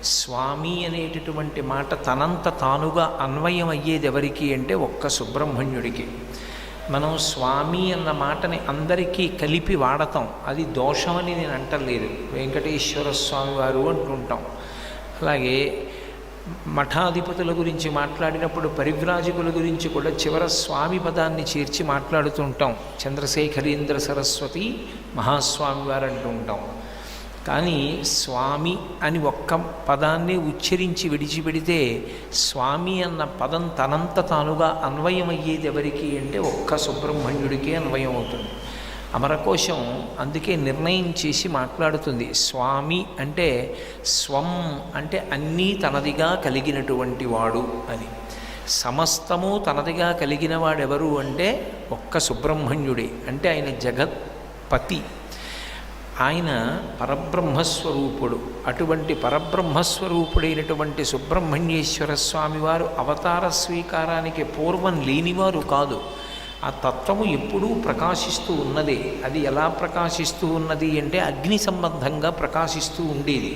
స్వామి అనేటటువంటి మాట తనంత తానుగా అన్వయం అయ్యేది ఎవరికి అంటే ఒక్క సుబ్రహ్మణ్యుడికి. మనం స్వామి అన్న మాటని అందరికీ కలిపి వాడతాం, అది దోషమని నేను అంటలేదు. వెంకటేశ్వర స్వామి వారు అంటుంటాం. అలాగే మఠాధిపతుల గురించి మాట్లాడినప్పుడు పరివ్రాజకుల గురించి కూడా చివర స్వామి పదాన్ని చేర్చి మాట్లాడుతుంటాం. చంద్రశేఖరేంద్ర సరస్వతి మహాస్వామి వారు అంటుంటాం. కానీ స్వామి అని ఒక్క పదాన్ని ఉచ్చరించి విడిచిపెడితే స్వామి అన్న పదం తనంత తానుగా అన్వయం అయ్యేది ఎవరికి అంటే ఒక్క సుబ్రహ్మణ్యుడికే అన్వయం అవుతుంది. అమరకోశం అందుకే నిర్ణయం చేసి మాట్లాడుతుంది. స్వామి అంటే స్వం అంటే అన్నీ తనదిగా కలిగినటువంటి వాడు అని. సమస్తము తనదిగా కలిగిన వాడెవరు అంటే ఒక్క సుబ్రహ్మణ్యుడే. అంటే ఆయన జగత్పతి, ఆయన పరబ్రహ్మస్వరూపుడు. అటువంటి పరబ్రహ్మస్వరూపుడైనటువంటి సుబ్రహ్మణ్యేశ్వర స్వామి వారు అవతార స్వీకారానికి పూర్వం లేనివారు కాదు. ఆ తత్వము ఎప్పుడూ ప్రకాశిస్తూ ఉన్నదే. అది ఎలా ప్రకాశిస్తూ ఉన్నది అంటే అగ్ని సంబంధంగా ప్రకాశిస్తూ ఉండేది.